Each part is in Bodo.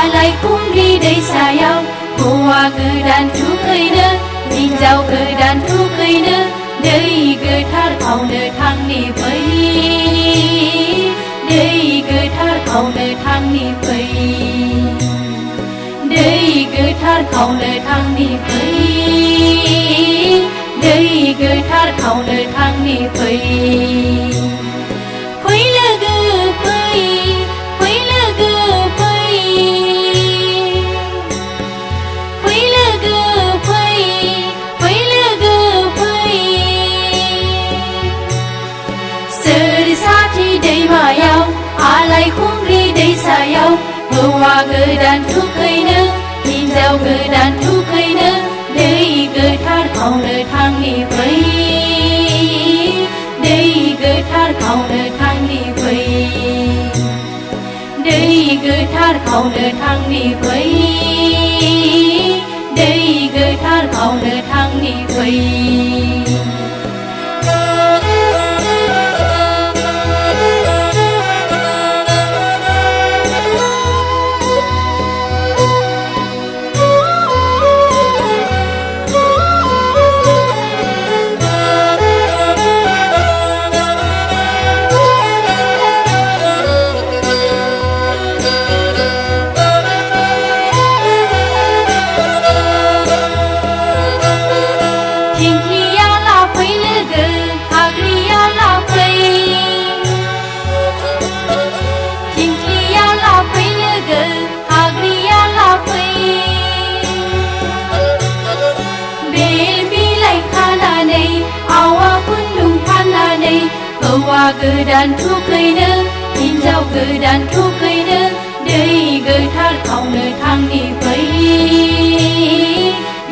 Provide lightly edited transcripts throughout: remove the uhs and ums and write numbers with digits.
Alai kumri dei sayau Hua godan tukainya Hinjau godan tukainya Dei gotar kauno tangni bai Dei gotar kauno tangni bai Dei gotar kauno tangni bai Dei gotar kauno tangni bai Alai kumri dei sayau Hua godan tukainya Hinjau godan tukainya Dei gotar kauno tangni bai Dei gotar kauno tangni bai Dei gotar kauno tangni bai Dei gotar kauno tangni bai Hua godan tukainya Hinjau godan tukainya Dei gotar kauno tangni bai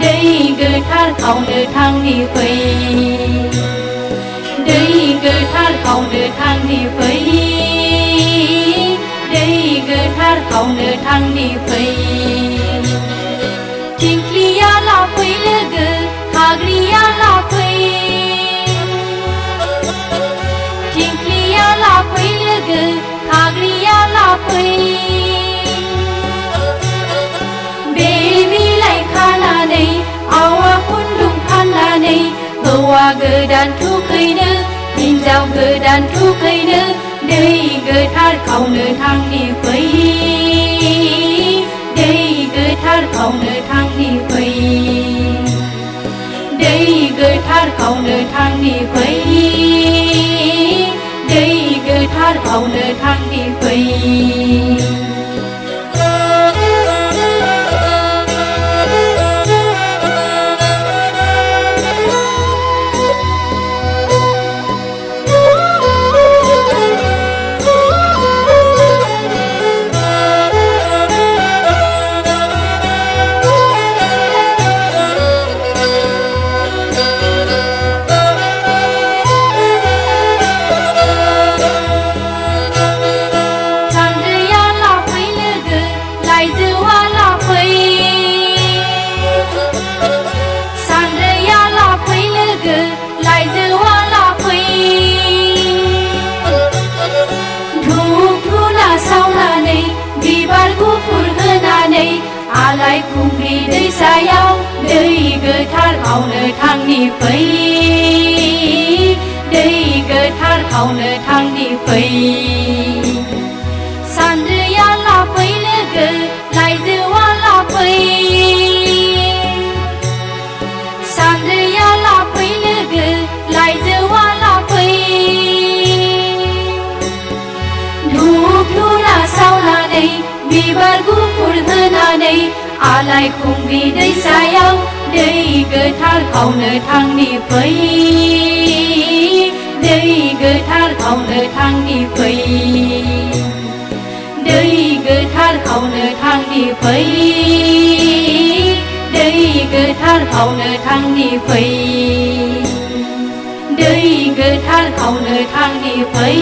Dei gotar kauno tangni bai Dei gotar kauno tangni bai Dei gotar kauno tangni bai Tinkliya la bai logo Hagriya la bai Lapoi logo, kagriya lapoi Baby lai khananai, awa kundung phananai Hua godan tukainya, hinjau godan tukainya Dei gotar kauno tangni bai Dei gotar kauno tangni bai Dei gotar kauno tangni bai Dei gotar kauno tangni bai Alai kumri dei sayau Dei gotar kauno tangni bai Dei gotar kauno tangni bai Sandriya la bai logo Lai zewa la bai फुर होनानै आलाय खुंग्रि दैसायाव दै गोथार खावनो थांनि फै दै गोथार खावनो थांनि फै दै गोथार खावनो थांनि फै दै गोथार खावनो थांनि फै दै गोथार खावनो थांनि फै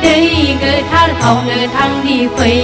दै गोथार खावनो थांनि फै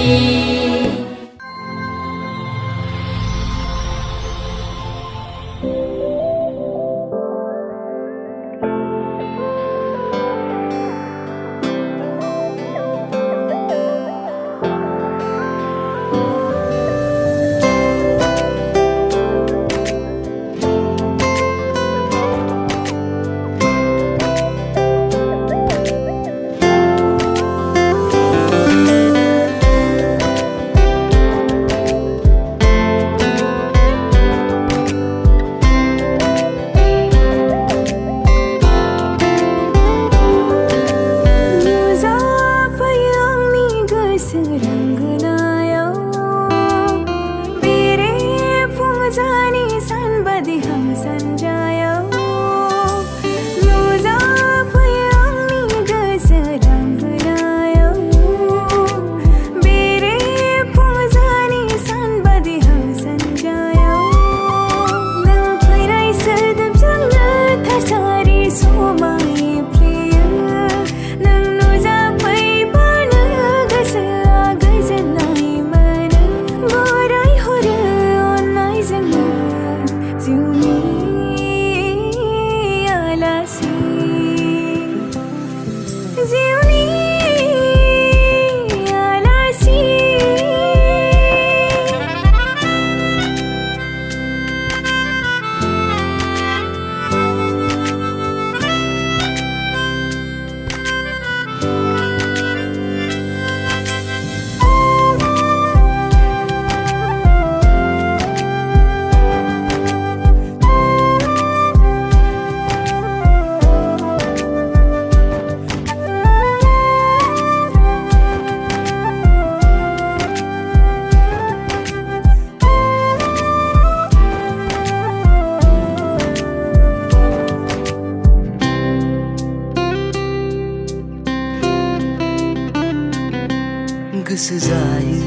गोसो जायो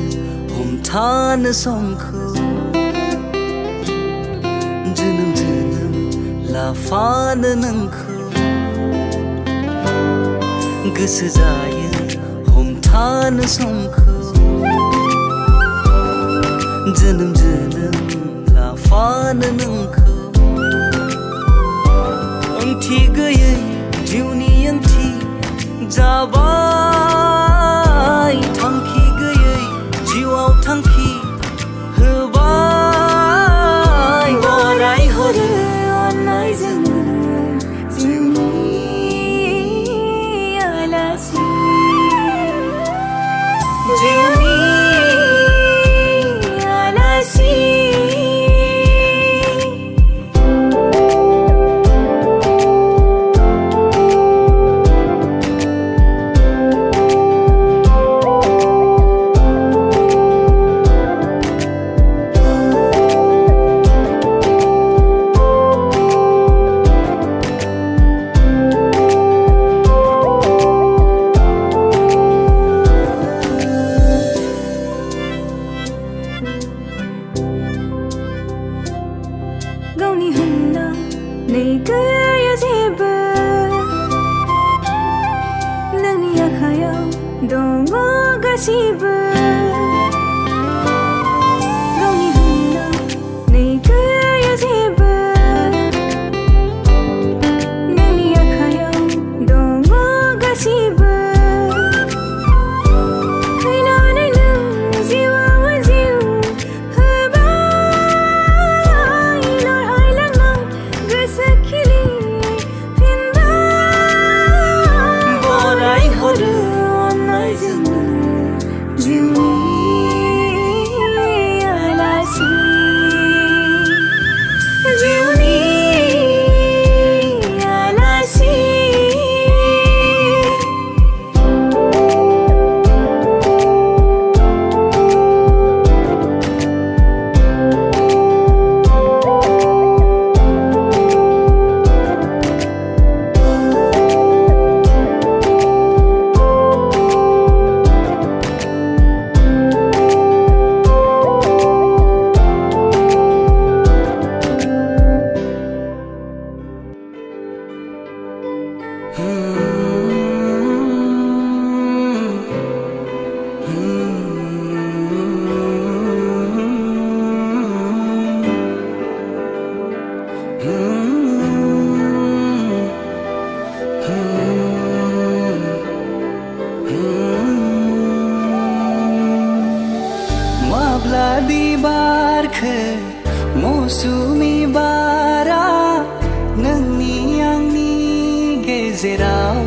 हमथानो समखौ जोनोम जोनोम लाफानो नोंखौ गोसो जायो हमथानो समखौ जोनोम जोनोम लाफानो नोंखौ ओंथि गैयै जिउनि ओंथि जाबाय थांखि गैयै जिउआव थांखि होबाय बराय हरो अननायजों जिउनि आलासि जिउनि आलासि गावनि होनना नै गैया जेबो नोंनि आखायाव दङ गासिबो गावनि होनना नै गैया जेबो नोंनि आखायाव दङ गासिबो फैनानै नों जिउआव जिउ You माब्लादि बारखो मौसुमि बारा नोंनि आंनि गेजेराव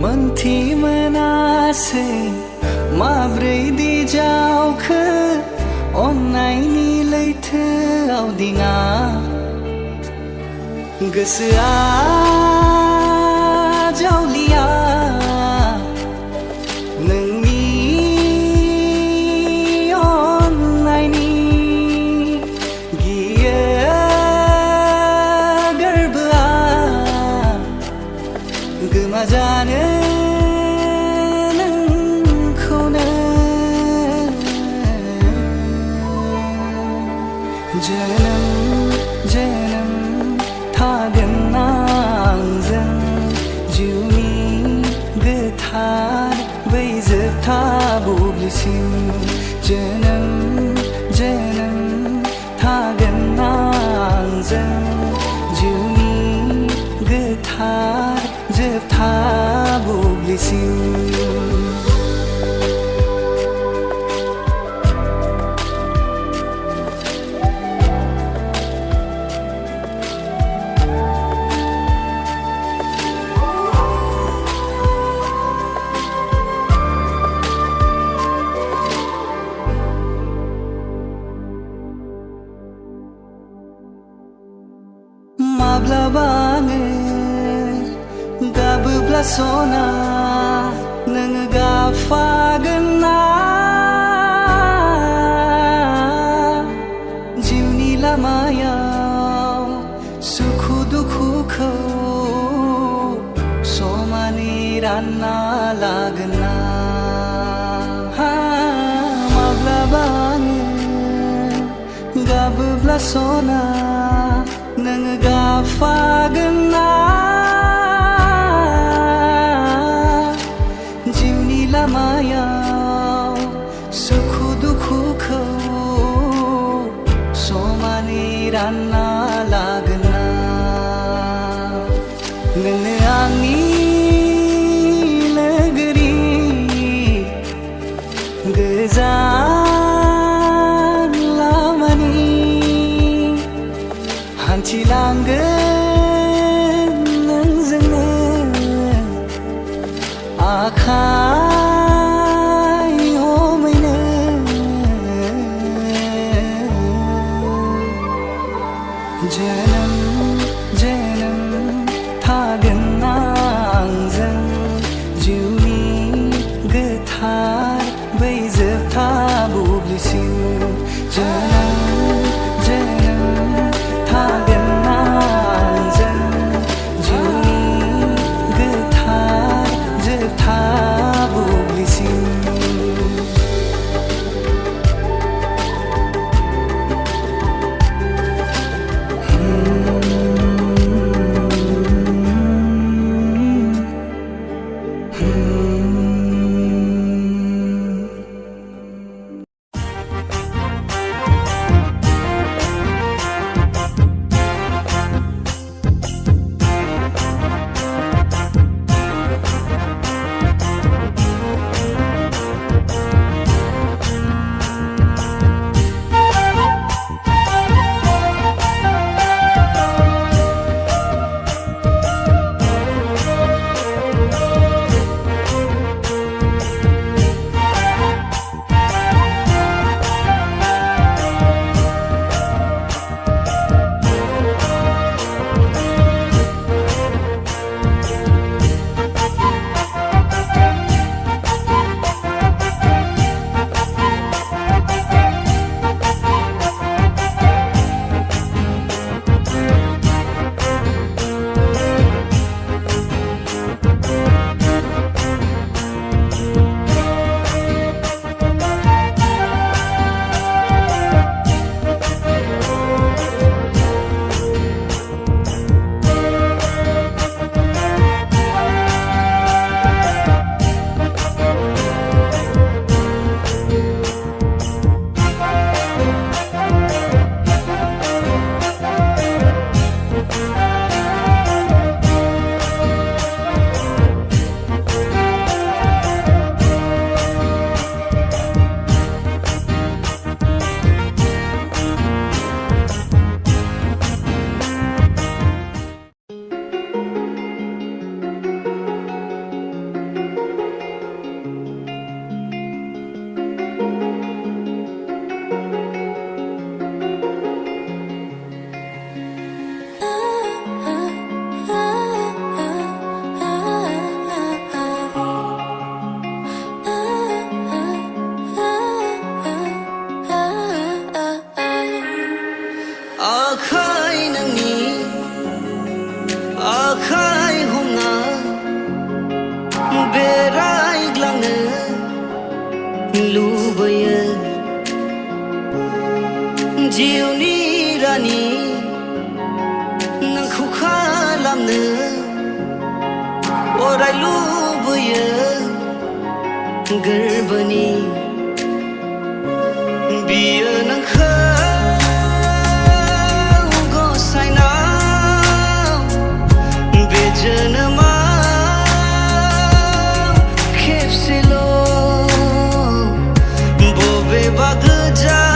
मोनथि मोनासै माब्रै दि जावखो अन्नायनि लैथोआव दिङा गोसोआ जावलिया नोंनि अन्नायनि गियो गोरबोआ गोमाजानो नोंखौनो जोनोम जोनोम थागोन आंजों जिउनि गोथार बै जोबथा बुब्लिसिम जोनोम जोनोम थागोन आंजों जिउनि गोथार जोबथा बुब्लिसिम माब्लाबा आङो गाबोब्ला सना नोङो गाबफागोन ना जिउनि लामायाव सुखु दुखुखौ समानै रानना लागोन ना माब्लाबा आङो गाबोब्ला सना नोङो गाबफागोन ना जिउनि लामायाव सुखु दुखुखौ समानै रानना लागोन ना नोंनो आंनि लोगोरि गोजान लामानि हान्थिलांगोन नोंजोंनो आखाइ हमैनो जोनोम जोनोम थागोन आंजों जिउनि गोथार बै जोबथा लुबैयो जिउनि रानि नोंखौ खालामनो अराय लुबैयो गोरबोनि बियो नोंखौ गसाइनाव बे जोनोमाव खेबसेल' बबेबा गोजान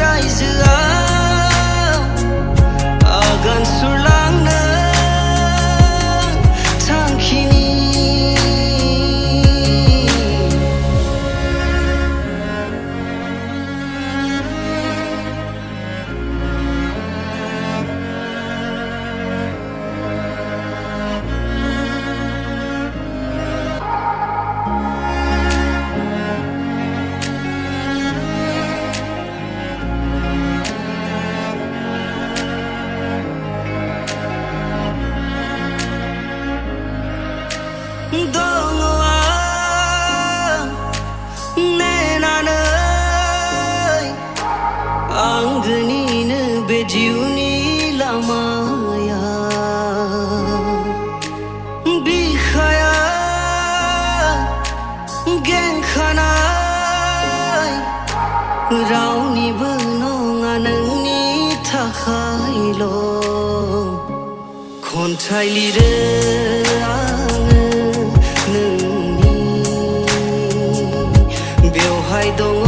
रायजोआव आगान सुरलांनो थांखिनि दङ आं नेनानै आंगोनिनो बे जिउनि लामाया बिखाया गेंखानाय रावनिबो नङा नोंनि थाखायल' खन्थाइ लिरो आङो नोंनि बेवहाय दङ